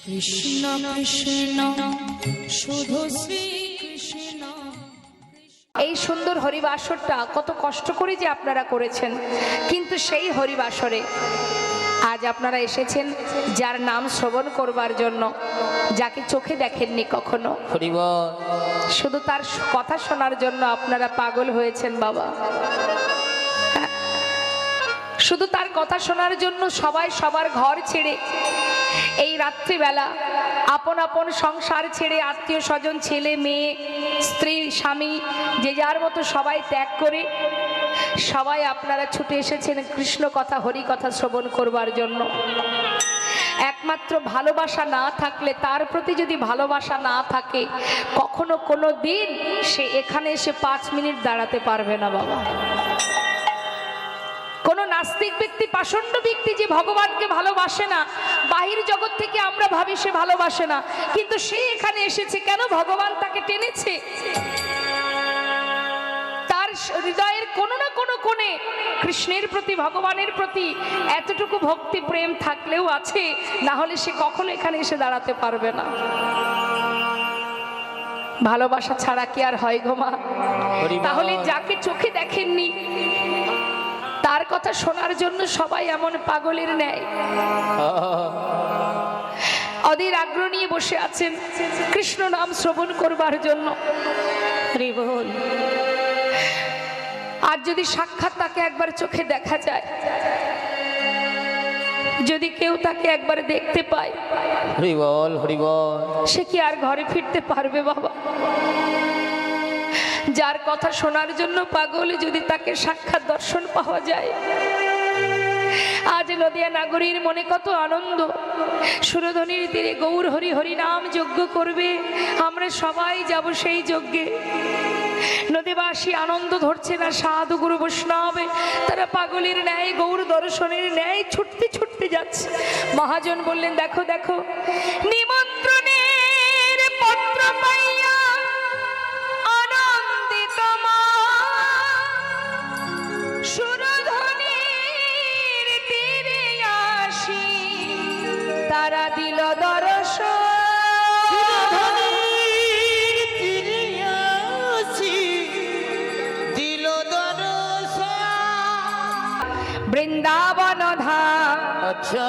কৃষ্ণ কৃষ্ণ শুধু শ্রী কৃষ্ণ। এই সুন্দর হরিবাসরটা কত কষ্ট করে যে আপনারা করেছেন, কিন্তু সেই হরিবাসরে আজ আপনারা এসেছেন যার নাম শ্রবণ করবার জন্য, যাকে চোখে দেখেননি কখনো, শুধু তার কথা শোনার জন্য আপনারা পাগল হয়েছেন বাবা। শুধু তার কথা শোনার জন্য সবাই সবার ঘর ছেড়ে এই রাত্রিবেলা আপন আপন সংসার ছেড়ে, আত্মীয় স্বজন, ছেলে মেয়ে, স্ত্রী, স্বামী, যে যার মতো সবাই ত্যাগ করে সবাই আপনারা ছুটে এসেছেন কৃষ্ণ কথা, হরি কথা শ্রবণ করবার জন্য। একমাত্র ভালোবাসা না থাকলে, তার প্রতি যদি ভালোবাসা না থাকে, কখনো কোনো দিন সে এখানে এসে 5 মিনিট দাঁড়াতে পারবে না বাবা। কোন নাস্তিক ব্যক্তি, পাষণ্ড ব্যক্তি যে ভগবানকে ভালোবাসে না, বাহির জগৎ থেকে আমরা ভাবি সে ভালোবাসে না, কিন্তু সে এখানে এসেছে কেন? ভগবান তাকে টেনেছে। তার হৃদয়ের কোনো না কোনো কোণে কৃষ্ণের প্রতি, ভগবানের প্রতি এতটুকু ভক্তি প্রেম থাকলেও আছে, না হলে সে কখনো এখানে এসে দাঁড়াতে পারবে না। ভালোবাসা ছাড়া কি আর হয় গো মা? তাহলে যাকে চোখে দেখেননি তার কথা শোনার জন্য সবাই এমন পাগলের ন্যায় অধীর আগ্রহ নিয়ে বসে আছেন কৃষ্ণ নাম শ্রবণ করবার জন্য। বল, আর যদি সাক্ষাৎ তাকে একবার চোখে দেখা যায়, যদি কেউ তাকে একবার দেখতে পায়, হরি বল হরি বল, সে কি আর ঘরে ফিরতে পারবে বাবা? যার কথা শোনার জন্য পাগল, যদি তাকে সাক্ষাৎ দর্শন পাওয়া যায়। আজ নদিয়া নাগরীর মনে কত আনন্দ, সুরধনির তীরে গৌর হরি হরি নাম যজ্ঞ করবে, আমরা সবাই যাব সেই যজ্ঞে। নদীবাসী আনন্দ ধরছে না, সাধু গুরু বৈষ্ণব তারা পাগলের ন্যায়, গৌর দর্শনের ন্যায় ছুটতে ছুটতে যাচ্ছে। মহাজন বললেন, দেখো দেখো, নিমন্ত্রণের পত্র পাইয়া সুরধনির তীরে আসি, তারা দিল দর্শন। বৃন্দাবন ধাম, আচ্ছা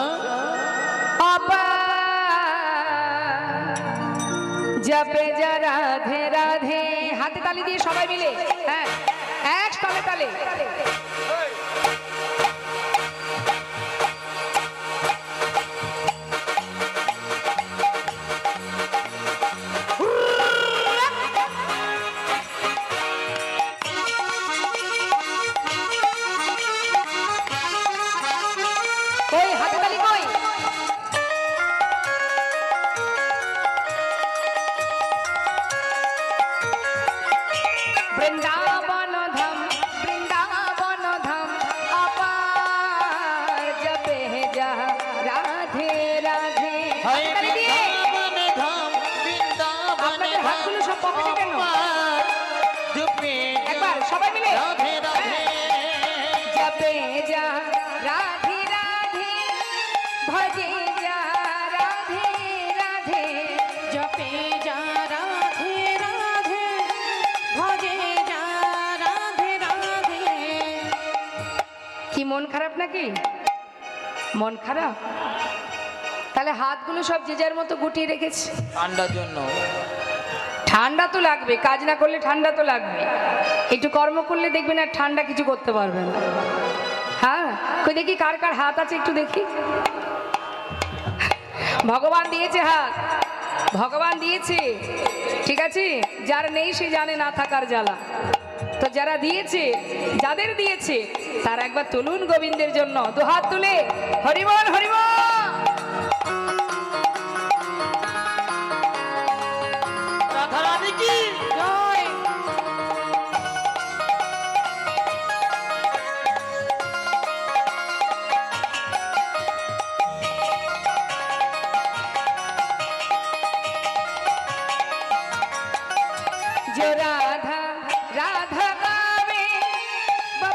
জপে যা রাধে রাধে। হাতে তালি দিয়ে সবাই মিলে, হ্যাঁ, এক তালে তালে। বৃন্দাবন ধাম, বৃন্দাবন ধাম আপার জপে যা রাধে রাধে। আপনাদের হাতগুলো সব পকেটে কেন? একবার সবাই মিলে জপে যা রাধে রাধে, ভজে যা রাধে রাধে, জপে যা রাধে রাধে, ভজে যা রাধে রাধে। কি মন খারাপ নাকি? মন খারাপ? তাহলে হাতগুলো সব যে যার মতো গুটিয়ে রেখেছে। ঠান্ডার জন্য। ঠান্ডা তো লাগবে, কাজ না করলে ঠান্ডা তো লাগবে, একটু কর্ম করলে দেখবেন আর ঠান্ডা কিছু করতে পারবে না। হ্যাঁ, কই দেখি কার কার হাত আছে একটু দেখি। ভগবান দিয়েছে হাত, ভগবান দিয়েছে, ঠিক আছে। যার নেই সে জানে না থাকার জ্বালা। তো যারা দিয়েছে, যাদের দিয়েছে, তার একবার তুলুন গোবিন্দের জন্য দুহাত তুলে হরিবল হরিবল। जो राधा राधा गावे,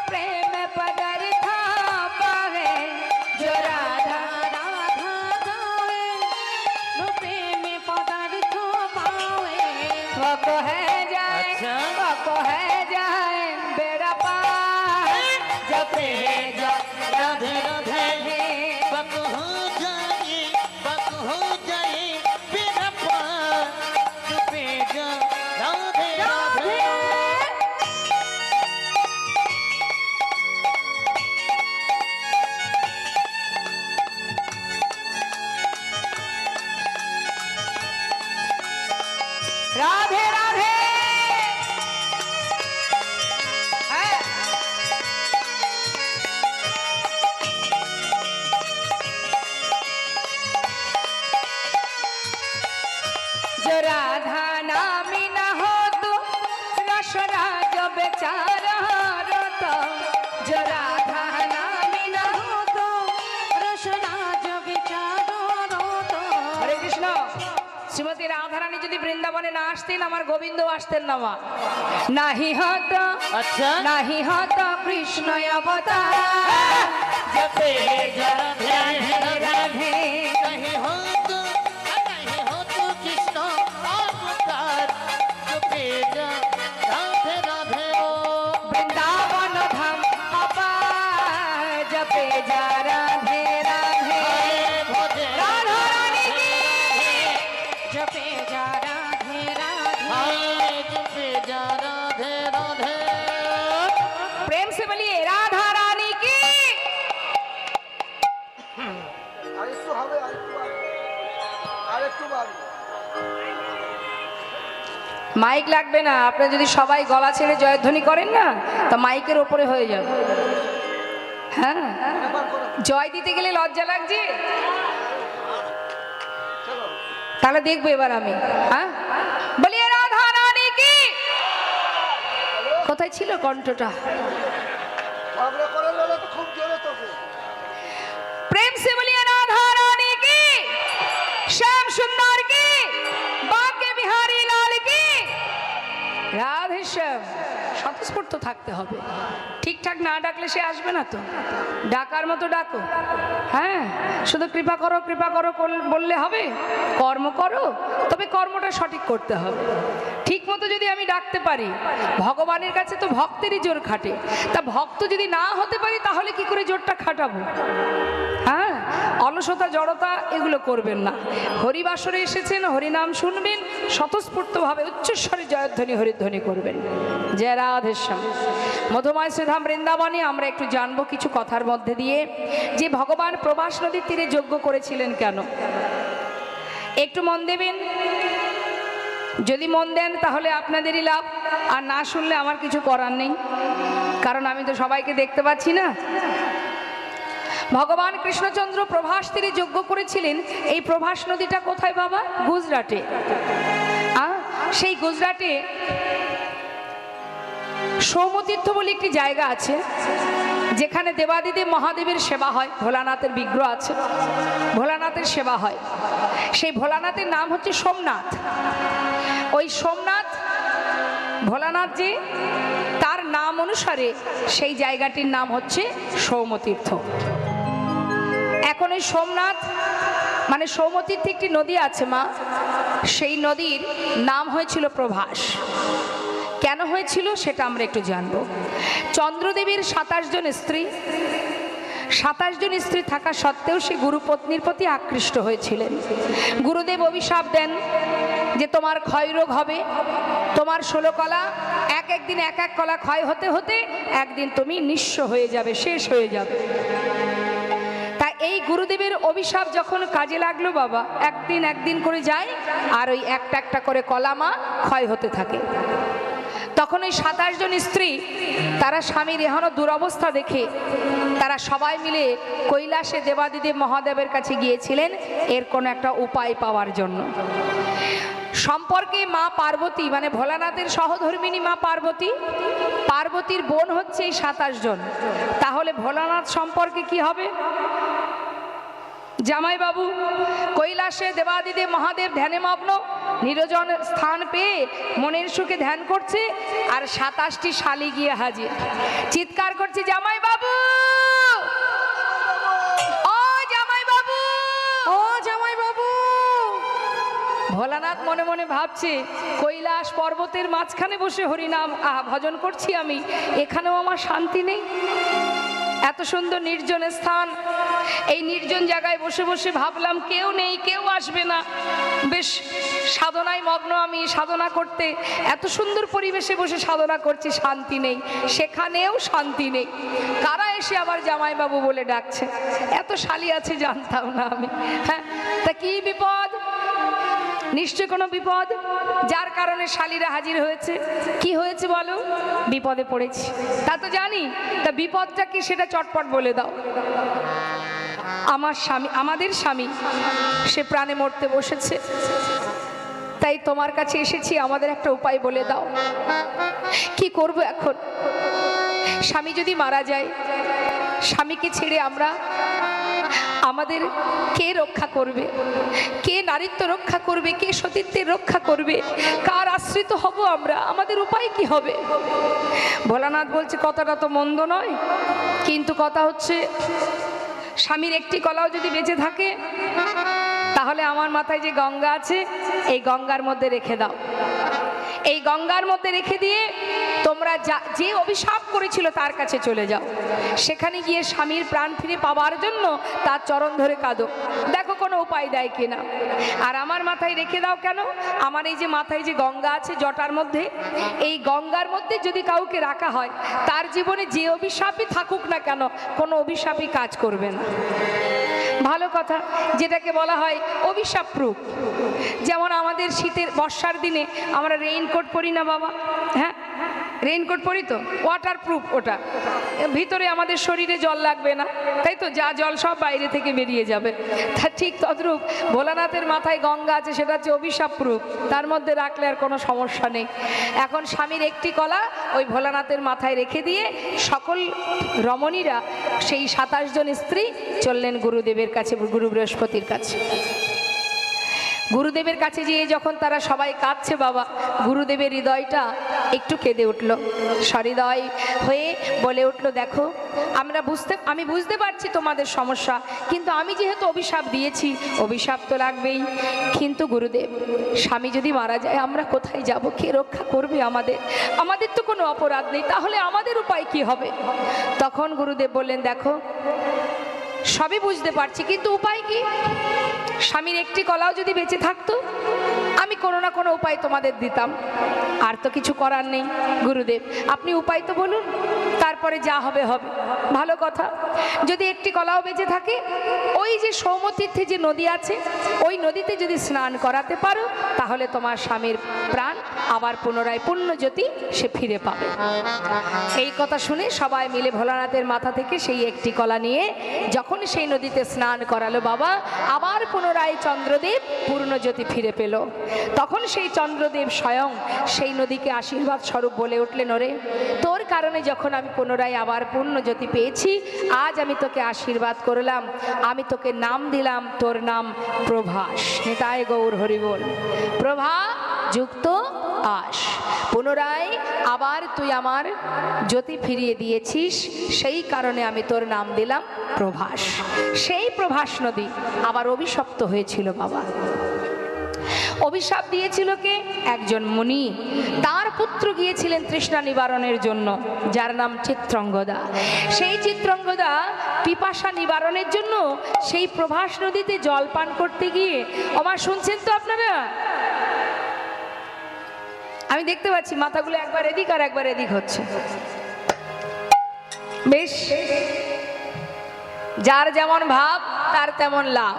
प्रेम पदार्थ पावे। जो राधा राधा गावे, वक है जाए अच्छा। वक है जाए बेड़ा पार जपे जा राधे राधे बक हो जाए मेरा पार जपे जा राधे राधे राधे राधे हाँ। जो राधा नामी न हो तो रसराज बेचारा रोता जो राधा नामी न हो तो रसराज बेचारा रोता हरे कृष्ण শ্রীমতী রাধারানী যদি বৃন্দাবনে না আসতেন আমার গোবিন্দ আসতেন না মা নাহি হত अच्छा নাহি হত কৃষ্ণ অবতার जपे जा राधे রাধে রাধে नहीं हो तो कृष्ण अवतार जपे जा राधे राधे ओ বৃন্দাবন ধাম অপার জপে যা রাধে রাধে भोजे রাধা রানী কি জপে যা রাধে রাধে जपे जा राधे राधे प्रेम से बोलिए राधा रानी की আরেকটু হবে আরেকটু বাড়বে মাইক লাগবে না আপনারা যদি সবাই গলা ছেড়ে জয়ধ্বনি করেন না তো মাইকের ওপরে হয়ে যাবে হ্যাঁ জয় দিতে গেলে লজ্জা লাগছে তাহলে দেখবো এবার আমি হ্যাঁ বলিয়ে রাধা রানী কি কোথায় ছিল কণ্ঠটা ঝগড়া করে নেবে তো খুব জোরে তোকে प्रेम से बोलिए राधा रानी की श्याम सुंदर की बाके बिहारी लाल की রাধে শ্যাম স্বতঃস্ফূর্ত থাকতে হবে ঠিকঠাক না ডাকলে সে আসবে না তো ডাকার মতো ডাকো হ্যাঁ শুধু কৃপা করো বললে হবে কর্ম করো তবে কর্মটা সঠিক করতে হবে ঠিক মতো যদি আমি ডাকতে পারি ভগবানের কাছে তো ভক্তেরই জোর খাটে তা ভক্ত যদি না হতে পারি তাহলে কি করে জোরটা খাটাবো হ্যাঁ অলসতা জড়তা এগুলো করবেন না হরিবাসরে এসেছেন হরিনাম শুনবেন স্বতঃস্ফূর্তভাবে উচ্চস্বরে জয়ধ্বনি হরিধ্বনি করবেন জয় রাধেশ্যাম মধুময় শ্রীধাম বৃন্দাবনে আমরা একটু জানবো কিছু কথার মধ্যে দিয়ে যে ভগবান প্রবাস নদীর তীরে যজ্ঞ করেছিলেন কেন একটু মন দেবেন যদি মন দেন তাহলে আপনাদেরই লাভ আর না শুনলে আমার কিছু করার নেই কারণ আমি তো সবাইকে দেখতে পাচ্ছি না ভগবান কৃষ্ণচন্দ্র প্রভাস তীরে যজ্ঞ করেছিলেন এই প্রভাস নদীটা কোথায় বাবা গুজরাটে সেই গুজরাটে সৌমতীর্থ বলে একটি জায়গা আছে যেখানে দেবাদিদেব মহাদেবের সেবা হয় ভোলানাথের বিগ্রহ আছে ভোলানাথের সেবা হয় সেই ভোলানাথের নাম হচ্ছে সোমনাথ ওই সোমনাথ ভোলানাথ যে তার নাম অনুসারে সেই জায়গাটির নাম হচ্ছে সৌমতীর্থ এখন ওই সোমনাথ মানে সৌমতীর্থে একটি নদী আছে মা সেই নদীর নাম হয়েছিল প্রভাস কেন হয়েছিল সেটা আমরা একটু জানব চন্দ্রদেবীর 27 জন স্ত্রী 27 জন স্ত্রী থাকা সত্ত্বেও সে গুরুপত্নীর প্রতি আকৃষ্ট হয়েছিলেন গুরুদেব অভিশাপ দেন যে তোমার ক্ষয়রোগ হবে তোমার 16 কলা একদিন এক কলা ক্ষয় হতে হতে একদিন তুমি নিঃস্ব হয়ে যাবে শেষ হয়ে যাবে তাই এই গুরুদেবের অভিশাপ যখন কাজে লাগলো বাবা একদিন করে যায় আর ওই একটা করে কলা মা ক্ষয় হতে থাকে তখন ওই 27 জন স্ত্রী তারা স্বামীর এখনো দুরবস্থা দেখে তারা সবাই মিলে কৈলাসে দেবাদিদেব মহাদেবের কাছে গিয়েছিলেন এর কোনো একটা উপায় পাওয়ার জন্য সম্পর্কে মা পার্বতী মানে ভোলানাথের সহধর্মিনী মা পার্বতী পার্বতীর বোন হচ্ছে এই 27 জন তাহলে ভোলানাথ সম্পর্কে কি হবে জামাই বাবু কৈলাসে দেবাদিদেব মহাদেব ধ্যানে মগ্ন নিরজন স্থান পেয়ে মনের সুখে ধ্যান করছে আর 27টি শালি গিয়ে হাজির চিৎকার করছে জামাই বাবু ও জামাই বাবু ও জামাই বাবু ভোলানাথ মনে মনে ভাবছে কৈলাস পর্বতের মাঝখানে বসে হরিনাম ভজন করছি আমি, এখানেও আমার শান্তি নেই। এত সুন্দর নির্জন স্থান, এই নির্জন জায়গায় বসে বসে ভাবলাম কেউ নেই, কেউ আসবে না, বেশ সাধনায় মগ্ন আমি, সাধনা করতে এত সুন্দর পরিবেশে বসে সাধনা করছি, শান্তি নেই, সেখানেও শান্তি নেই। কারা এসে আবার জামাইবাবু বলে ডাকছে, এত শালি আছে জানতাম না আমি। হ্যাঁ, তা কি বিপদ? নিশ্চয় কোনো বিপদ, যার কারণে শালীরা হাজির হয়েছে। কি হয়েছে বলো? বিপদে পড়েছি, তা তো জানি, তা বিপদটা কি সেটা চটপট বলে দাও। আমার স্বামী, আমাদের স্বামী, সে প্রাণে মরতে বসেছে, তাই তোমার কাছে এসেছি, আমাদের একটা উপায় বলে দাও। কি করব এখন? স্বামী যদি মারা যায়, স্বামীকে ছেড়ে আমরা, আমাদের কে রক্ষা করবে? কে নারীত্ব রক্ষা করবে? কে সতীত্বের রক্ষা করবে? কার আশ্রিত হব আমরা? আমাদের উপায় কি হবে? ভোলানাথ বলছে কথাটা তো মন্দ নয়, কিন্তু কথা হচ্ছে স্বামীর একটি কলাও যদি বেঁচে থাকে, তাহলে আমার মাথায় যে গঙ্গা আছে, এই গঙ্গার মধ্যে রেখে দাও। এই গঙ্গার মধ্যে রেখে দিয়ে তোমরা যে অভিশাপ করেছিল তার কাছে চলে যাও, সেখানে গিয়ে স্বামীর প্রাণ ফিরে পাওয়ার জন্য তার চরণ ধরে কাঁদো, দেখো কোনো উপায় দেয় কিনা। আর আমার মাথায় রেখে দাও কেন? আমার এই যে মাথায় যে গঙ্গা আছে জটার মধ্যে, এই গঙ্গার মধ্যে যদি কাউকে রাখা হয়, তার জীবনে যে অভিশাপই থাকুক না কেন, কোনো অভিশাপই কাজ করবে না। ভালো কথা, যেটাকে বলা হয় অভিশাপ প্রুফ। যেমন আমাদের শীতের বর্ষার দিনে আমরা রেইনকোট পরি না বাবা? হ্যাঁ, রেইনকোট পরি তো, ওয়াটার প্রুফ, ওটা ভিতরে আমাদের শরীরে জল লাগবে না, তাই তো? যা জল সব বাইরে থেকে বেরিয়ে যাবে। তা ঠিক তদ্রূপ ভোলানাথের মাথায় গঙ্গা আছে, সেটা হচ্ছে অভিশাপ প্রুফ, তার মধ্যে রাখলে আর কোনো সমস্যা নেই। এখন স্বামীর একটি কলা ওই ভোলানাথের মাথায় রেখে দিয়ে সকল রমণীরা, সেই 27 জন স্ত্রী চললেন গুরুদেবের কাছে, গুরু বৃহস্পতির কাছে। গুরুদেবের কাছে যেয়ে যখন তারা সবাই কাঁদছে বাবা, গুরুদেবের হৃদয়টা একটু কেঁদে উঠল, সহৃদয় হয়ে বলে উঠল, দেখো আমি বুঝতে পারছি তোমাদের সমস্যা, কিন্তু আমি যেহেতু অভিশাপ দিয়েছি, অভিশাপ তো লাগবেই। কিন্তু গুরুদেব, স্বামী যদি মারা যায় আমরা কোথায় যাব? কে রক্ষা করবে আমাদের? আমাদের তো কোনো অপরাধ নেই, তাহলে আমাদের উপায় কি হবে? তখন গুরুদেব বললেন, দেখো সবই বুঝতে পারছি, কিন্তু উপায় কি? স্বামীর একটি কলাও যদি বেঁচে থাকতো, আমি কোনো না কোনো উপায় তোমাদের দিতাম, আর তো কিছু করার নেই। গুরুদেব আপনি উপায় তো বলুন, তারপরে যা হবে হবে। ভালো কথা, যদি একটি কলাও বেঁচে থাকে, ওই যে সৌমতীর্থে যে নদী আছে, ওই নদীতে যদি স্নান করাতে পারো, তাহলে তোমার স্বামীর প্রাণ আবার পুনরায় পুণ্যজ্যোতি সে ফিরে পাবে। এই কথা শুনে সবাই মিলে ভোলানাথের মাথা থেকে সেই একটি কলা নিয়ে যখন সেই নদীতে স্নান করালো বাবা, আবার পুনরায় চন্দ্রদেব পূর্ণজ্যোতি ফিরে পেল। তখন সেই চন্দ্রদেব স্বয়ং সেই নদীকে আশীর্বাদ স্বরূপ বলে উঠলেন, ওরে তোর কারণে যখন আমি পুনরায় আবার পূর্ণজ্যোতি পেয়েছি, আজ আমি তোকে আশীর্বাদ করলাম, আমি তোকে নাম দিলাম, তোর নাম প্রভাস। নিতাই গৌর হরি বল। প্রভা যুক্ত আস, পুনরায় আবার তুই আমার জ্যোতি ফিরিয়ে দিয়েছিস, সেই কারণে আমি তোর নাম দিলাম প্রভাস। সেই প্রভাস নদী আবার অভিশপ্ত হয়েছিল বাবা। অভিশাপ দিয়েছিল কে? একজন মুনি, তার পুত্র গিয়েছিলেন তৃষ্ণা নিবারণের জন্য, যার নাম চিত্রাঙ্গদা। সেই চিত্রাঙ্গদা পিপাসা নিবারণের জন্য সেই প্রভাস নদীতে জল পান করতে গিয়ে, আমার শুনছেন তো আপনারা? আমি দেখতে পাচ্ছি মাথাগুলো একবার এদিক আর একবার এদিক হচ্ছে, বেশ, যার যেমন ভাব তার তেমন লাভ।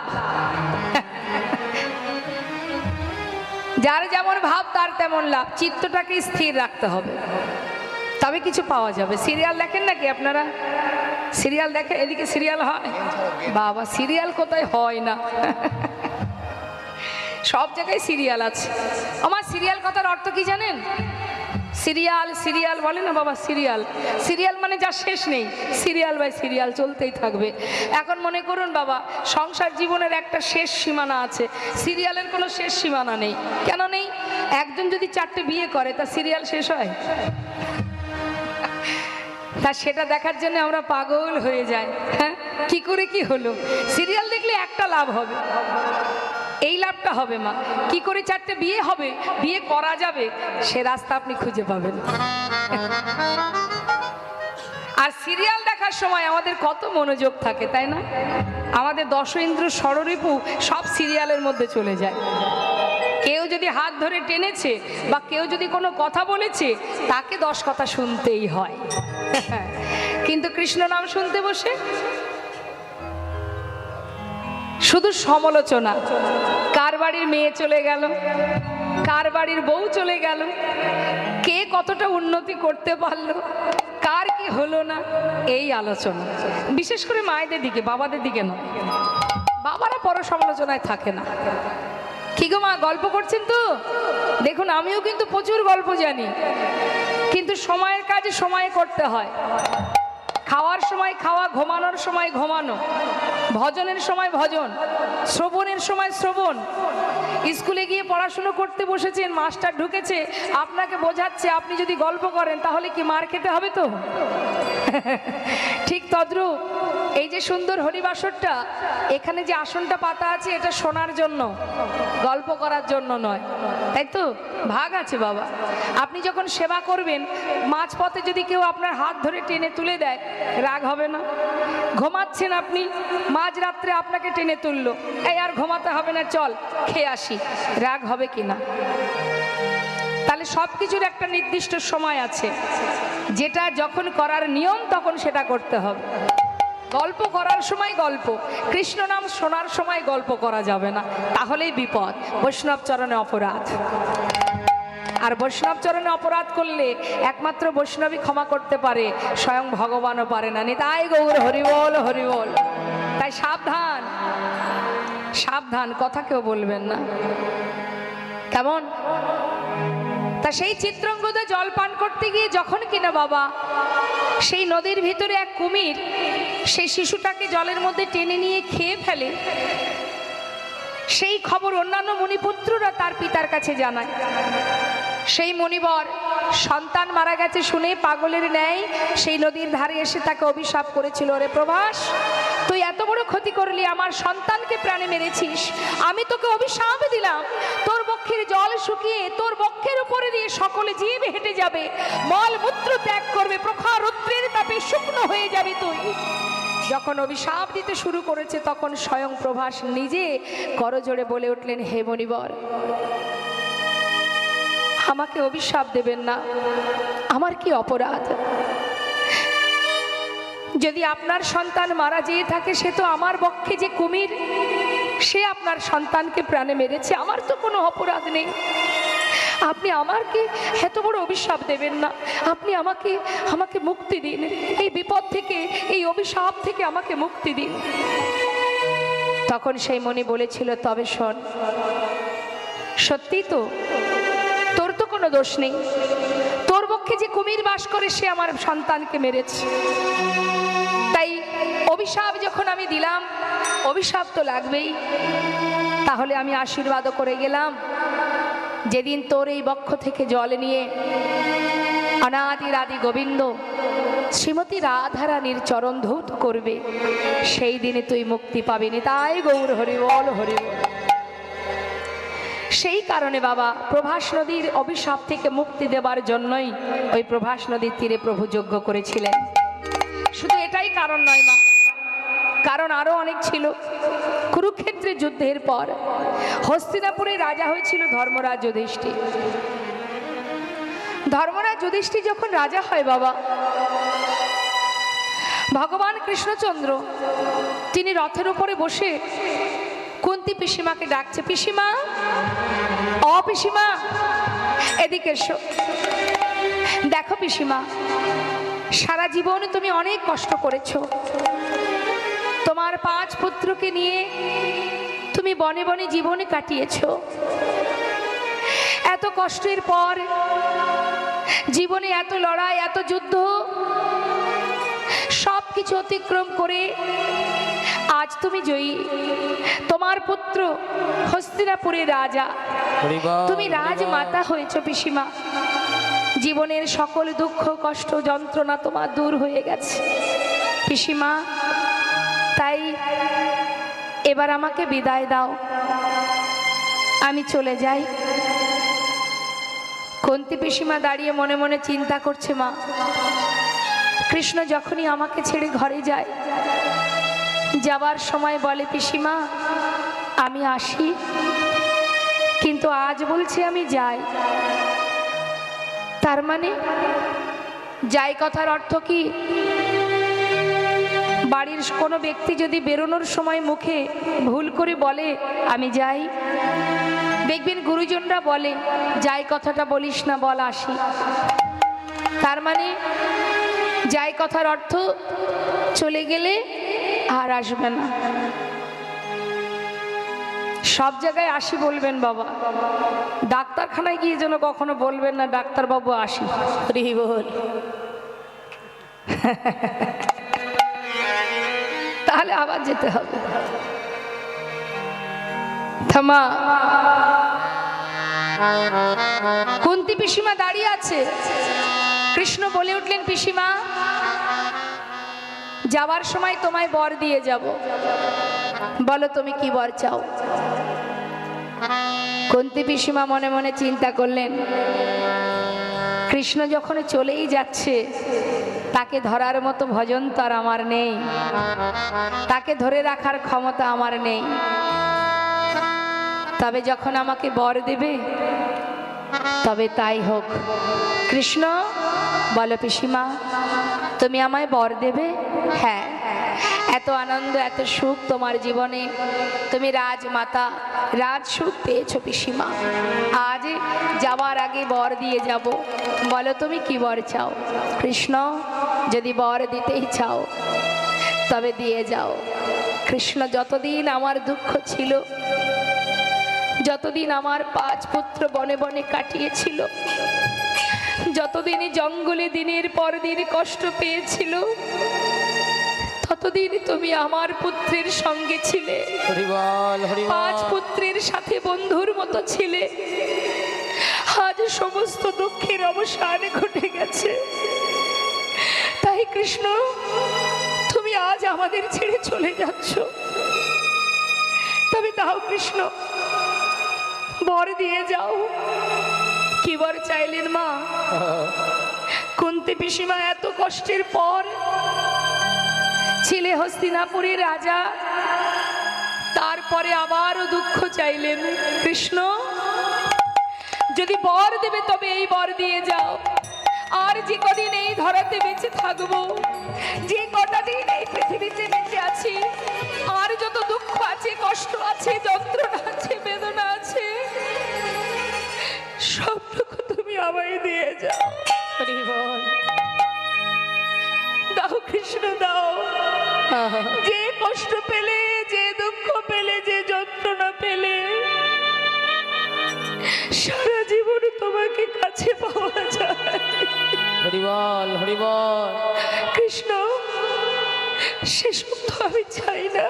যার যেমন ভাব তার তেমন লাভ। চিত্তটাকে স্থির রাখতে হবে, তবে কিছু পাওয়া যাবে। সিরিয়াল দেখেন নাকি আপনারা? সিরিয়াল দেখে, এদিকে সিরিয়াল হয় বাবা, সিরিয়াল কোথায় হয় না, সব জায়গায় সিরিয়াল আছে। আমার সিরিয়াল কথার অর্থ কি জানেন? সিরিয়াল সিরিয়াল বলে না বাবা, সিরিয়াল সিরিয়াল মানে যা শেষ নেই, সিরিয়াল বাই সিরিয়াল চলতেই থাকবে। এখন মনে করুন বাবা, সংসার জীবনের একটা শেষ সীমানা আছে, সিরিয়ালের কোনো শেষ সীমানা নেই। কেন নেই? একজন যদি 4টে বিয়ে করে, তা সিরিয়াল শেষ হয়? তা সেটা দেখার জন্য আমরা পাগল হয়ে যাই। হ্যাঁ, কি করে কি হলো? সিরিয়াল দেখলে একটা লাভ হবে, এই লাভটা হবে মা। কি করে 4টে বিয়ে হবে, বিয়ে করা যাবে, সে রাস্তা আপনি খুঁজে পাবেন। আর সিরিয়াল দেখার সময় আমাদের কত মনোযোগ থাকে, তাই না? আমাদের দশ ইন্দ্র ষড়রিপু সব সিরিয়ালের মধ্যে চলে যায়। কেউ যদি হাত ধরে টেনেছে বা কেউ যদি কোনো কথা বলেছে, তাকে 10 কথা শুনতেই হয়। কিন্তু কৃষ্ণ নাম শুনতে বসে শুধু সমালোচনা। কার বাড়ির মেয়ে চলে গেল, কার বাড়ির বউ চলে গেল, কে কতটা উন্নতি করতে পারলো, কার কি হলো না, এই আলোচনা। বিশেষ করে মায়েদের দিকে, বাবাদের দিকে নয়। বাবারা পর সমালোচনায় থাকে না। কি গো মা, গল্প করছেন তো? দেখুন, আমিও কিন্তু প্রচুর গল্প জানি, কিন্তু সময়ের কাজ সময়ে করতে হয়। খাওয়ার সময় খাওয়া, ঘুমানোর সময় ঘুমানো, ভজনের সময় ভজন, শ্রবণের সময় শ্রবণ। স্কুলে গিয়ে পড়াশুনো করতে বসেছেন, মাস্টার ঢুকেছে, আপনাকে বোঝাচ্ছে, আপনি যদি গল্প করেন তাহলে কি মার খেতে হবে তো? ঠিক তদ্রূপ এই যে সুন্দর হরিবাসরটা, এখানে যে আসনটা পাতা আছে, এটা শোনার জন্য, গল্প করার জন্য নয়, তাই তো? ভাগ আছে বাবা। আপনি যখন সেবা করবেন, মাঝপথে যদি কেউ আপনার হাত ধরে টেনে তুলে দেয়, রাগ হবে না? ঘুমাচ্ছেন আপনি, মাঝরাত্রে আপনাকে টেনে তুললো, এই আর ঘুমাতে হবে না, চল খেয়ে আসি, রাগ হবে কি না? তাহলে সব কিছুর একটা নির্দিষ্ট সময় আছে, যেটা যখন করার নিয়ম তখন সেটা করতে হবে। গল্প করার সময় গল্প, কৃষ্ণ নাম শোনার সময় গল্প করা যাবে না, তাহলেই বিপদ। বৈষ্ণব চরণে অপরাধ। আর বৈষ্ণব চরণে অপরাধ করলে একমাত্র বৈষ্ণবই ক্ষমা করতে পারে, স্বয়ং ভগবানও পারে না। নিতাই গৌর হরিবল হরিবল। তাই সাবধান, সাবধান, কথা কেউ বলবেন না, কেমন? তা সেই চিত্রঙ্গদে জল পান করতে গিয়ে যখন কিনা বাবা সেই নদীর ভিতরে এক কুমির সেই শিশুটাকে জলের মধ্যে টেনে নিয়ে খেয়ে ফেলে, সেই খবর অন্যান্য মুনিপুত্ররা তার পিতার কাছে জানায়। সেই মণিবর সন্তান মারা গেছে শুনে পাগলের ন্যায় সেই নদীর ধারে এসে তাকে অভিশাপ করেছিল, ওরে প্রভাস, তুই এত বড় ক্ষতি করলি, আমার সন্তানকে প্রাণে মেরেছিস, আমি তোকে অভিশাপ দিলাম, তোর বক্ষের জল শুকিয়ে তোর বক্ষের উপরে দিয়ে সকলে জীব হেঁটে যাবে, মল মূত্র ত্যাগ করবে, প্রখর রৌদ্রের তাপে শুকনো হয়ে যাবে তুই। যখন অভিশাপ দিতে শুরু করেছে, তখন স্বয়ং প্রভাস নিজে করজোড়ে বলে উঠলেন, হে মণিবর, আমাকে অভিশাপ দেবেন না, আমার কি অপরাধ? যদি আপনার সন্তান মারা যেয়ে থাকে, সে তো আমার বক্ষে যে কুমির, সে আপনার সন্তানকে প্রাণে মেরেছে, আমার তো কোনো অপরাধ নেই, আপনি আমাকে এত বড় অভিশাপ দেবেন না, আপনি আমাকে মুক্তি দিন, এই বিপদ থেকে, এই অভিশাপ থেকে আমাকে মুক্তি দিন। তখন সেই মণি বলেছিল, তবে শোন, সত্যি তো তোর তো কোনো দোষ নেই, তোর পক্ষে যে কুমির বাস করে সে আমার সন্তানকে মেরেছে, তাই অভিশাপ যখন আমি দিলাম, অভিশাপ তো লাগবেই, তাহলে আমি আশীর্বাদও করে গেলাম, যেদিন তোর এই বক্ষ থেকে জল নিয়ে অনাদির আদি গোবিন্দ শ্রীমতী রাধারানীর চরণ ধৌত করবে, সেই দিনে তুই মুক্তি পাবিনি। তাই গৌর হরিবল হরিবল। সেই কারণে বাবা প্রভাস নদীর অভিশাপ থেকে মুক্তি দেবার জন্যই ওই প্রভাস নদীর তীরে প্রভু যজ্ঞ করেছিলেন। শুধু এটাই কারণ নয় মা, কারণ আরো অনেক ছিল। কুরুক্ষেত্রের যুদ্ধের পর হস্তিনাপুরে রাজা হয়েছিল ধর্মরাজ যুধিষ্ঠির। ধর্মরাজ যুধিষ্ঠির যখন রাজা হয় বাবা, ভগবান কৃষ্ণচন্দ্র তিনি রথের উপরে বসে কুন্তী পিসিমাকে ডাকছে, পিসিমা, ও পিসিমা, এদিকে এসো। দেখো পিসিমা, সারা জীবন তুমি অনেক কষ্ট করেছো, তোমার 5 পুত্রকে নিয়ে তুমি বনে বনে জীবনে কাটিয়েছো, এত কষ্টের পর জীবনে এত লড়াই, এত যুদ্ধ, সব কিছু অতিক্রম করে আজ তুমি জয়ী, তোমার পুত্র হস্তিনাপুরের রাজা, তুমি রাজমাতা হয়েছ পিসিমা, জীবনের সকল দুঃখ কষ্ট যন্ত্রণা তোমার দূর হয়ে গেছে পিসিমা, তাই এবার আমাকে বিদায় দাও। আমি চলে যাই। কুন্তী পিসিমা দাঁড়িয়ে মনে মনে চিন্তা করছে, মা কৃষ্ণ যখনই আমাকে ছেড়ে ঘরে যায়, যাবার সময় বলে পিসিমা আমি আসি, কিন্তু আজ বলছে আমি যাই। তার মানে যাই কথার অর্থ কি, বাড়ির কোনো ব্যক্তি যদি বেরোনোর সময় মুখে ভুল করে বলে আমি যাই, দেখবেন গুরুজনরা বলে যাই কথাটা বলিস না, বল আসি। তার মানে যাই কথার অর্থ চলে গেলে আর আসবে না। সব জায়গায় আসি বলবেন বাবা, ডাক্তারখানায় গিয়ে যেন কখনো বলবেন না ডাক্তারবাবু আসি। হরি বল। তাহলে আবার যেতে হবে। থামা। কুন্তী পিসিমা দাঁড়িয়ে আছে। কৃষ্ণ বলে উঠলেন, পিসিমা যাওয়ার সময় তোমায় বর দিয়ে যাব, বলো তুমি কি বর চাও। কুন্তী পিসিমা মনে মনে চিন্তা করলেন, কৃষ্ণ যখন চলেই যাচ্ছে, তাকে ধরার মতো ভজন তো আর আমার নেই, তাকে ধরে রাখার ক্ষমতা আমার নেই। তবে যখন আমাকে বর দেবে তবে তাই হোক। কৃষ্ণ বলো পিসিমা তুমি আমায় বর দেবে? হ্যাঁ, এত আনন্দ এত সুখ তোমার জীবনে, তুমি রাজমাতা, রাজ সুখ পেয়েছো পিসিমা, আজ যাওয়ার আগে বর দিয়ে যাব, বলো তুমি কি বর চাও। কৃষ্ণ যদি বর দিতেই চাও তবে দিয়ে যাও। কৃষ্ণ যতদিন আমার দুঃখ ছিল, যতদিন আমার 5 পুত্র বনে বনে কাটিয়েছিল, যতদিনই জঙ্গলে দিনের পর দিন কষ্ট পেয়েছিল, ততদিন তুমি আমার পুত্রের সঙ্গে ছিলে। হরি বল, হরি বল। 5 পুত্রের সাথে বন্ধুর মতো ছিলে। আজ সমস্ত দুঃখের অবসান ঘটে গেছে। তাই কৃষ্ণ তুমি আজ আমাদের ছেড়ে চলে যাচ্ছ, তবে দাও কৃষ্ণ বর দিয়ে যাও। কি বর চাইলেন মা? কুন্তী পিসিমা এত কষ্টের পর ছেলে হস্তিনাপুরের রাজা, তারপরে আবারও দুঃখ চাইলেন। কৃষ্ণ যদি বর দেবে তবে এই বর দিয়ে যাও। আর যে কদিন এই ধরাতে বেঁচে থাকবো, যে কটা দিন এই পৃথিবীতে বেঁচে আছি, আর যত দুঃখ আছে, কষ্ট আছে, যন্ত্রণা আছে, বেদনা আছে, সবটুকু তুমি আমায় দিয়ে যাও। হরি বল। দাও কৃষ্ণ দাও। যে কষ্ট পেলে, যে দুঃখ পেলে, যে যন্ত্রণা পেলে, সারা জীবন তোমাকে কাছে পাওয়া যায়। হরি বল, হরি বল। কৃষ্ণ সে সুখ তো আমি চাই না।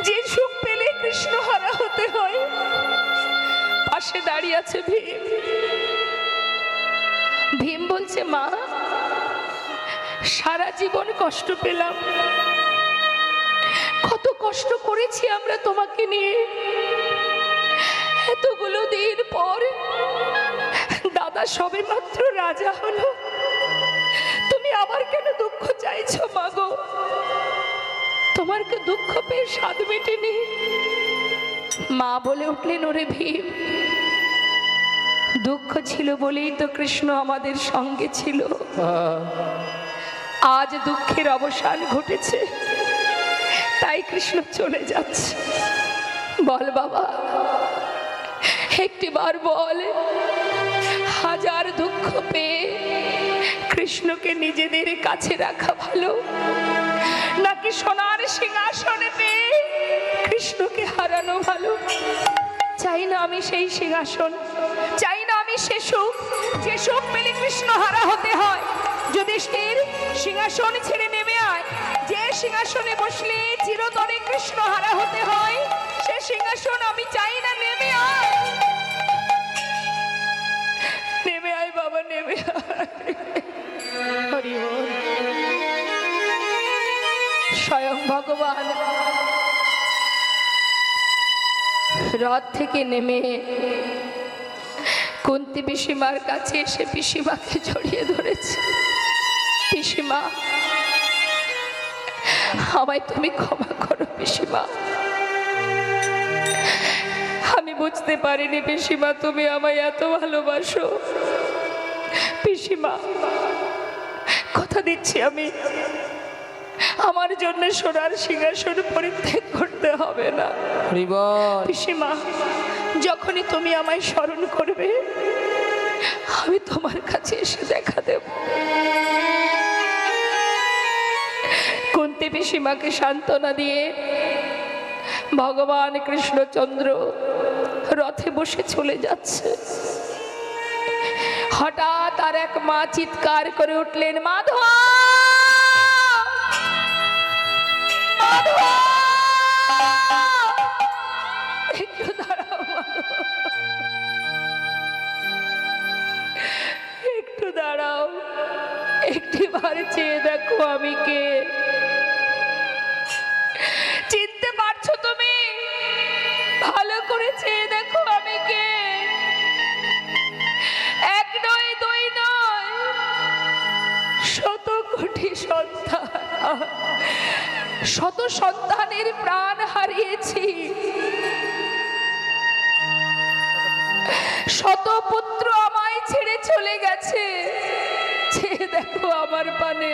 যে সুখ পেলে কৃষ্ণ হারা হতে হয়। পাশে দাঁড়িয়ে আছে ভীম। ভীম বলছে, মা সারা জীবন কষ্ট পেলাম, কত কষ্ট করেছি আমরা তোমাকে নিয়ে। এতগুলো দিন পর দাদা সবে মাত্র রাজা হলো, তুমি আবার কেন দুঃখ চাইছো মা গো? তোমার কি দুঃখ পেয়ে স্বাদ মেটেনি? মা বলে উঠলেন, ওরে ভীম, দুঃখ ছিল বলেই তো কৃষ্ণ আমাদের সঙ্গে ছিল। আজ দুঃখের অবসান ঘটেছে, তাই কৃষ্ণ চলে যাচ্ছে। বল বাবা, একটিবার বল, হাজার দুঃখ পেয়ে কৃষ্ণকে নিজেদের কাছে রাখা ভালো, নাকি সোনার সিংহাসনে পেয়ে কৃষ্ণকে হারানো ভালো? চাই না আমি সেই সিংহাসন, চাই না আমি সে সুখ, যে সুখ পেলে কৃষ্ণ হারা হতে হয়। যদি সিংহাসন ছেড়ে নেমে আয়, যে সিংহাসনে বসলে চিরতরে কৃষ্ণ হারা হতে হয়, সে সিংহাসন আমি চাই না। নেমে আয়, নেমে আয় বাবা, নেমে আয়। হরি বল। স্বয়ং ভগবান রথ থেকে নেমে কুন্তি পিসিমার কাছে এসে পিসিমাকে জড়িয়ে ধরেছে। পিসিমা, আমায় তুমি ক্ষমা করো পিসিমা, আমি বুঝতে পারিনি পিসিমা তুমি আমায় এত ভালোবাসো। পিসিমা, কথা দিচ্ছি আমি আমার জন্য সোনার সিংহাসন পরিত্যাগ করতে হবে না। হরি বল। পিসিমা, যখনই তুমি আমায় স্মরণ করবে আমি তোমার কাছে এসে দেখা দেব। কুন্তি পিসিমাকে সান্ত্বনা দিয়ে ভগবান কৃষ্ণচন্দ্র রথে বসে চলে যাচ্ছে। হঠাৎ আর এক মা চিৎকার করে উঠলেন, মাধব, মাধব, একটু দাঁড়াও মাধব, একটু দাঁড়াও, একটিবার চেয়ে দেখো আমি কে। চিনতে পারছো তুমি? ভালো করে চেয়ে দেখো আমি কে। এক নয়, দুই নয়, শত কোটি সন্তান, শত সন্তানের প্রাণ হারিয়েছি, শত পুত্র আমায় ছেড়ে চলে গেছে। চেয়ে দেখো আমার পানে,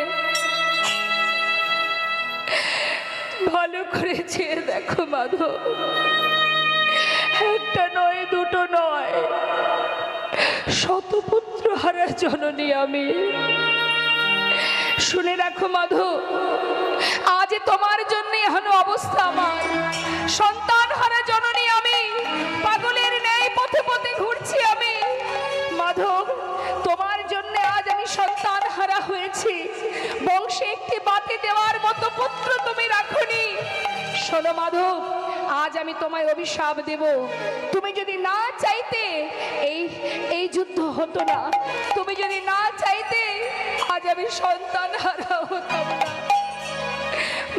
ভালো করে চেয়ে দেখো মাধব। একটা নয়, দুটো নয়, শত পুত্র হারা জননী আমি। শুনে রাখো মাধব, আজ তোমার জন্য এখনো অবস্থা আমার। সন্তান হারা জননী আমি, পাগলের ন্যায় পথে পথে ঘুরছি আমি। মাধব, তোমার জন্য আজ আমি সন্তান হারা হয়েছি। বংশে একটি বাতি দেওয়ার মতো পুত্র তুমি রাখনি। শোনো মাধব, আজ আমি তোমায় অভিশাপ দেব। তুমি যদি না চাইতে এই যুদ্ধ হতো না। তুমি যদি না চাইতে আজ আমি সন্তান হারা হতাম না।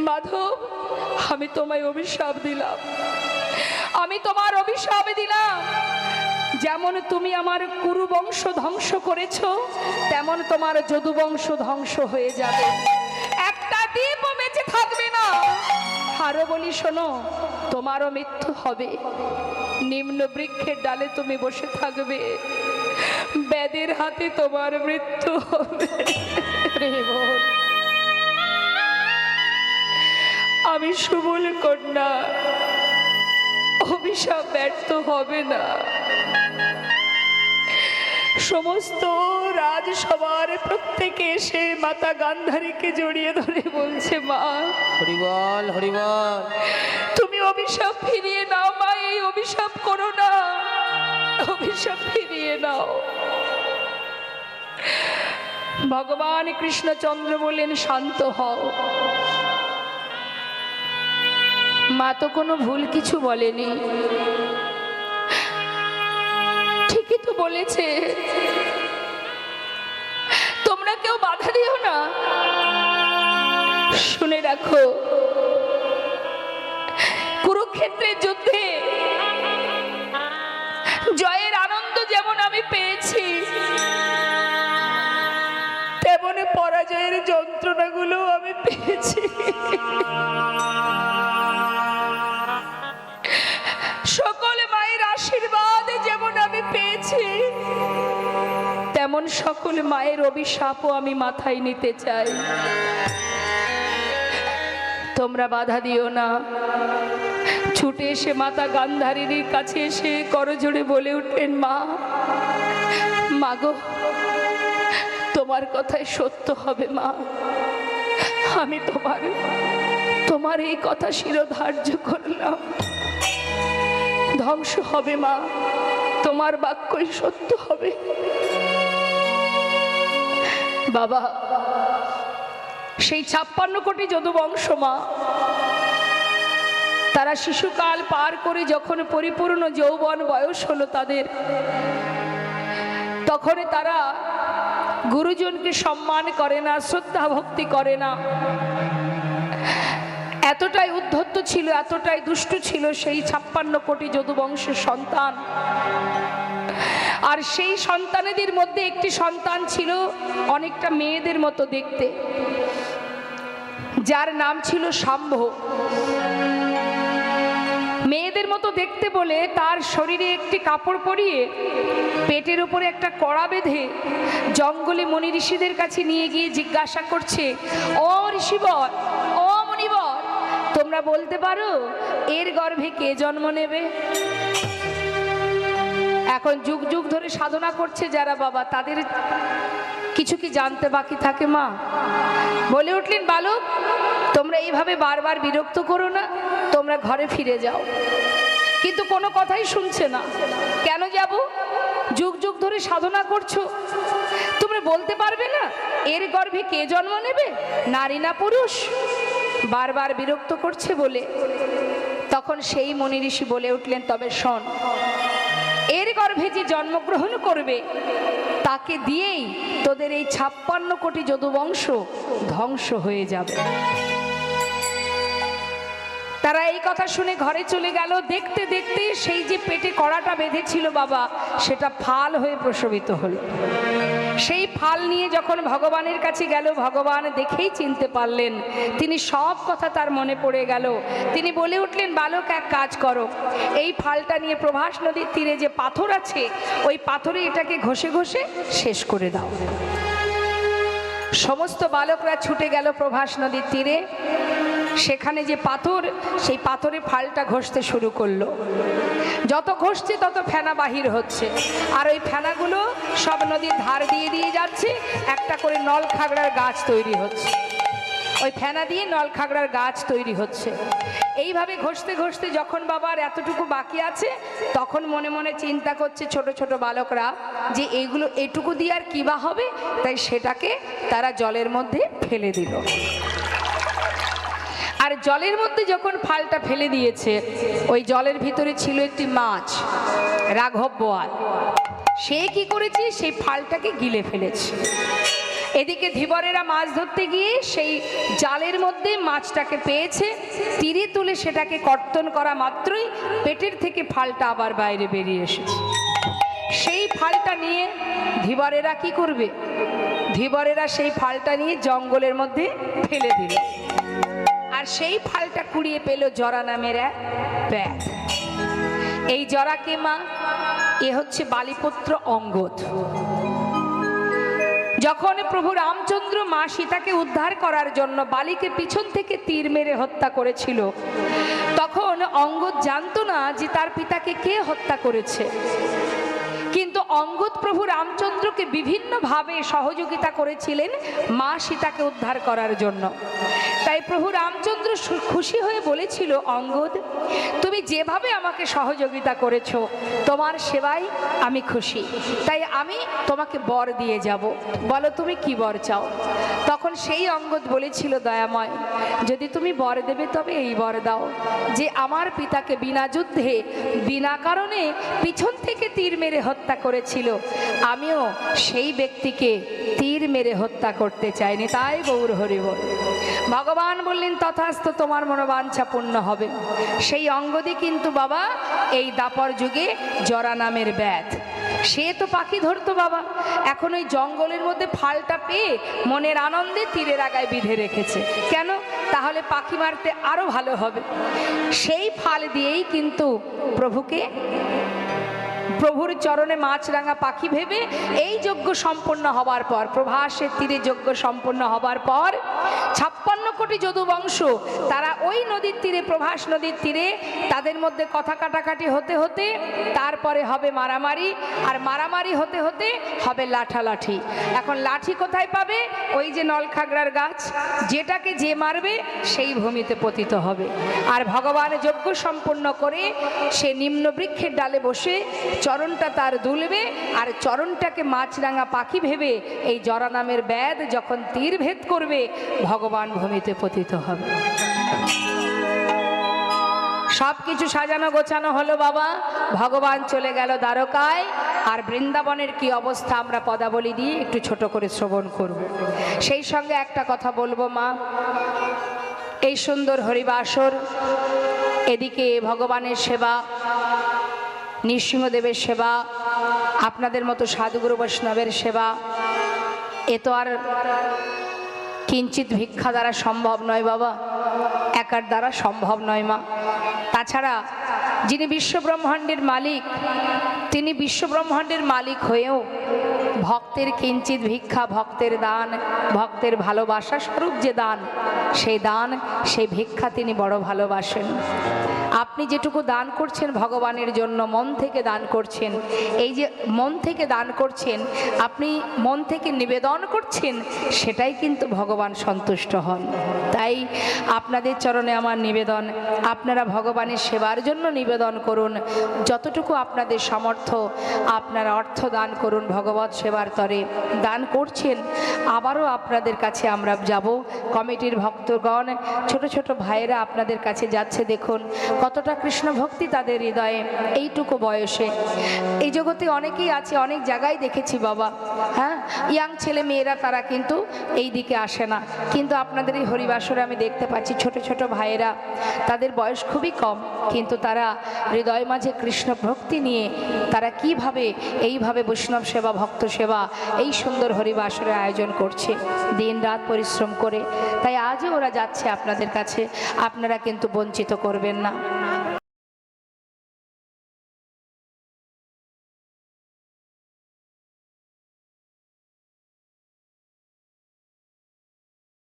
মাধব, আমি তোমায় অভিশাপ দিলাম, আমি তোমার অভিশাপ দিলাম। যেমন তুমি আমার কুরু বংশ ধ্বংস করেছো, তেমন তোমার যদু বংশ ধ্বংস হয়ে যাবে। একটা দ্বীপও বেঁচে থাকবে না। আরো বলি শোনো, তোমারও মৃত্যু হবে। নিম্ন বৃক্ষের ডালে তুমি বসে থাকবে, বেদের হাতে তোমার মৃত্যু হবে। আমি সুবল কন্যা, অভিশাপ ব্যর্থ হবে না। সমস্ত রাজসভার প্রত্যেকে এসে মাতা গান্ধারীকে জড়িয়ে ধরে বলছে, মা হরি বল, হরি বল। তুমি অভিশাপ ফিরিয়ে নাও মা, এই অভিশাপ করো না, অভিশাপ ফিরিয়ে নাও। ভগবান কৃষ্ণচন্দ্র বললেন, শান্ত হও। মা তো কোনো ভুল কিছু বলেনি, ঠিকই তো বলেছে। তোমরা কেউ বাধা দিও না। শুনে রাখো, কুরুক্ষেত্রের যুদ্ধে জয়ের আনন্দ যেমন আমি পেয়েছি, তেমন পরাজয়ের যন্ত্রণাগুলো আমি পেয়েছি। সকল মায়ের আশীর্বাদ যেমন আমি পেয়েছি, তেমন সকল মায়ের অভিশাপও আমি মাথায় নিতে চাই। তোমরা বাধা দিও না। ছুটে এসে মাতা গান্ধারীর কাছে এসে করজোড়ে বলে উঠলেন, মা, মাগো, তোমার কথাই সত্য হবে মা। আমি তোমার এই কথা শিরোধার্য করলাম। ধ্বংস হবে মা, তোমার বাক্যই সত্য হবে। বাবা, সেই 56 কোটি যদুবংশ মা, তারা শিশুকাল পার করে যখন পরিপূর্ণ যৌবন বয়স হলো তাদের, তখন তারা গুরুজনকে সম্মান করে না, শ্রদ্ধা ভক্তি করে না। এতটাই উদ্ধত্ত ছিল, এতটাই দুষ্টু ছিল সেই 56 কোটি যদুবংশের সন্তান। আর সেই সন্তানেদের মধ্যে একটি সন্তান ছিল অনেকটা মেয়েদের মতো দেখতে, যার নাম ছিল শাম্ভ। মেয়েদের মতো দেখতে বলে তার শরীরে একটি কাপড় পরিয়ে পেটের উপরে একটা কড়া বেঁধে জঙ্গলে মুনি ঋষিদের কাছে নিয়ে গিয়ে জিজ্ঞাসা করছে, ও ঋষিবর, ও মুনিবর, তোমরা বলতে পারো এর গর্ভে কে জন্ম নেবে? এখন যুগ যুগ ধরে সাধনা করছে যারা বাবা, তাদের কিছু কি জানতে বাকি থাকে? মা বলে উঠলেন, বালক, তোমরা এইভাবে বারবার বিরক্ত করো না, তোমরা ঘরে ফিরে যাও। কিন্তু কোনো কথাই শুনছে না। কেন যাব? যুগ যুগ ধরে সাধনা করছো, তোমরা বলতে পারবে না এর গর্ভে কে জন্ম নেবে, নারী না পুরুষ? বারবার বিরক্ত করছে বলে তখন সেই মুনি ঋষি বলে উঠলেন, তবে শোন, এর গর্ভে যে জন্মগ্রহণ করবে তাকে দিয়েই তোদের এই 56 কোটি যদুবংশ ধ্বংস হয়ে যাবে। তারা এই কথা শুনে ঘরে চলে গেল। দেখতে দেখতে সেই যে পেটে কড়াটা বেঁধেছিল বাবা, সেটা ফাল হয়ে প্রসবিত হলো। সেই ফাল নিয়ে যখন ভগবানের কাছে গেল, ভগবান দেখেই চিনতে পারলেন, তিনি সব কথা তার মনে পড়ে গেল। তিনি বলে উঠলেন, বালক, এক কাজ করো, এই ফালটা নিয়ে প্রভাস নদীর তীরে যে পাথর আছে, ওই পাথরে এটাকে ঘষে ঘষে শেষ করে দাও। সমস্ত বালকরা ছুটে গেল প্রভাস নদীর তীরে। সেখানে যে পাথর, সেই পাথরে ফালটা ঘষতে শুরু করলো। যত ঘষছে তত ফেনা বাহির হচ্ছে, আর ওই ফেনাগুলো সব নদীর ধার দিয়ে দিয়ে যাচ্ছে। একটা করে নল খাগড়ার গাছ তৈরি হচ্ছে, ওই ফেনা দিয়ে নল খাগড়ার গাছ তৈরি হচ্ছে। এইভাবে ঘষতে ঘষতে যখন বাবার এতটুকু বাকি আছে, তখন মনে মনে চিন্তা করছে ছোট ছোট বালকরা যে এইগুলো এটুকু দিয়ে আর কি বা হবে, তাই সেটাকে তারা জলের মধ্যে ফেলে দিল। আর জলের মধ্যে যখন ফালটা ফেলে দিয়েছে, ওই জলের ভিতরে ছিল একটি মাছ, রাঘব বোয়াল। সে কি করেছে, সেই ফালটাকে গিলে ফেলেছে। এদিকে ধীবরেরা মাছ ধরতে গিয়ে সেই জালের মধ্যে মাছটাকে পেয়েছে, তীরে তুলে সেটাকে কর্তন করা মাত্রই পেটের থেকে ফালটা আবার বাইরে বেরিয়ে এসেছে। সেই ফালটা নিয়ে ধীবরেরা কি করবে? ধীবরেরা সেই ফালটা নিয়ে জঙ্গলের মধ্যে ফেলে দিল। আর সেই ফালটা কুড়িয়ে পেল জরা নামের এক ব্যাধ। এই জরাকে মা, এ হচ্ছে বালিপুত্র অঙ্গদ। যখন প্রভু রামচন্দ্র মা সীতাকে উদ্ধার করার জন্য বালিকে পিছন থেকে তীর মেরে হত্যা করেছিল, তখন অঙ্গদ জানতো না যে তার পিতাকে কে হত্যা করেছে। কিন্তু অঙ্গদ প্রভু রামচন্দ্রকে বিভিন্নভাবে সহযোগিতা করেছিলেন মা সীতাকে উদ্ধার করার জন্য। তাই প্রভু রামচন্দ্র খুশি হয়ে বলেছিল, অঙ্গদ, তুমি যেভাবে আমাকে সহযোগিতা করেছো, তোমার সেবায় আমি খুশি, তাই আমি তোমাকে বর দিয়ে যাব। বলো তুমি কি বর চাও? তখন সেই অঙ্গদ বলেছিল, দয়াময়, যদি তুমি বর দেবে তবে এই বর দাও যে আমার পিতাকে বিনা যুদ্ধে বিনা কারণে পিছন থেকে তীর মেরে হত্যা করেছিল, আমিও সেই ব্যক্তিকে তীর মেরে হত্যা করতে চাইনি। তাই গৌর হরি বল। ভগবান বললেন, তথাস্তু, তোমার মনোবাঞ্ছা পূর্ণ হবে। সেই অঙ্গদই কিন্তু বাবা এই দাপর যুগে জরা নামের ব্যাধ। সে তো পাখি ধরতো বাবা, এখন ওই জঙ্গলের মধ্যে ফালটা পেয়ে মনের আনন্দে তীরের আগায় বিঁধে রেখেছে। কেন? তাহলে পাখি মারতে আরো ভালো হবে। সেই ফাল দিয়েই কিন্তু প্রভুর চরণে মাছরাঙা পাখি ভেবে এই যজ্ঞ সম্পন্ন হবার পর, প্রভাসের তীরে যজ্ঞ সম্পন্ন হবার পর 56 কোটি যদুবংশ তারা ওই নদীর তীরে, প্রভাস নদীর তীরে, তাদের মধ্যে কথা কাটাকাটি হতে হতে তারপরে হবে মারামারি, আর মারামারি হতে হতে হবে লাঠালাঠি। এখন লাঠি কোথায় পাবে? ওই যে নলখাগড়ার গাছ, যেটাকে যে মারবে সেই ভূমিতে পতিত হবে। আর ভগবান যজ্ঞ সম্পন্ন করে সে নিম্ন বৃক্ষের ডালে বসে চরণটা তার দুলবে, আর চরণটাকে মাছরাঙা পাখি ভেবে এই জরা নামের ব্যাধ যখন তীর ভেদ করবে, ভগবান ভূমিতে পতিত হবে। সব কিছু সাজানো গোছানো হলো বাবা। ভগবান চলে গেল দ্বারকায়। আর বৃন্দাবনের কি অবস্থা আমরা পদাবলী দিয়ে একটু ছোট করে শ্রবণ করব। সেই সঙ্গে একটা কথা বলবো মা, এই সুন্দর হরিবাসর, এদিকে ভগবানের সেবা, নৃসিংহদেবের সেবা, আপনাদের মতো সাধুগুরু বৈষ্ণবের সেবা, এ তো আর কিঞ্চিত ভিক্ষা দ্বারা সম্ভব নয় বাবা, একার দ্বারা সম্ভব নয় মা। তাছাড়া যিনি বিশ্বব্রহ্মাণ্ডের মালিক, তিনি বিশ্বব্রহ্মাণ্ডের মালিক হয়েও ভক্তের কিঞ্চিত ভিক্ষা, ভক্তের দান, ভক্তের ভালোবাসা স্বরূপ যে দান, সেই দান, সেই ভিক্ষা তিনি বড় ভালোবাসেন। আপনি যেটুকু দান করছেন ভগবানের জন্য, মন থেকে দান করছেন, এই যে মন থেকে দান করছেন, আপনি মন থেকে নিবেদন করছেন, সেটাই কিন্তু ভগবান সন্তুষ্ট হন। তাই আপনাদের চরণে আমার নিবেদন, আপনারা ভগবানের সেবার জন্য নিবেদন করুন, যতটুকু আপনাদের সামর্থ্য আপনারা অর্থ দান করুন, ভগবত সেবার তরে দান করছেন। আবারও আপনাদের কাছে আমরা যাব, কমিটির ভক্তগণ, ছোট ছোট ভাইয়েরা আপনাদের কাছে যাচ্ছে। দেখুন কতটা কৃষ্ণ ভক্তি তাদের হৃদয়ে, এইটুকু বয়সে। এই জগতে অনেকেই আছে, অনেক জায়গায় দেখেছি বাবা, হ্যাঁ, ইয়াং ছেলে মেয়েরা তারা কিন্তু এই দিকে আসে না, কিন্তু আপনাদের এই হরিবাসরে আমি দেখতে পাচ্ছি ছোট ছোট ভাইয়েরা, তাদের বয়স খুবই কম, কিন্তু তারা হৃদয় মাঝে কৃষ্ণ ভক্তি নিয়ে তারা কিভাবে এইভাবে বৈষ্ণব সেবা, ভক্ত সেবা, এই সুন্দর হরিবাসরের আয়োজন করছে দিন রাত পরিশ্রম করে। তাই আজও ওরা যাচ্ছে আপনাদের কাছে, আপনারা কিন্তু বঞ্চিত করবেন না।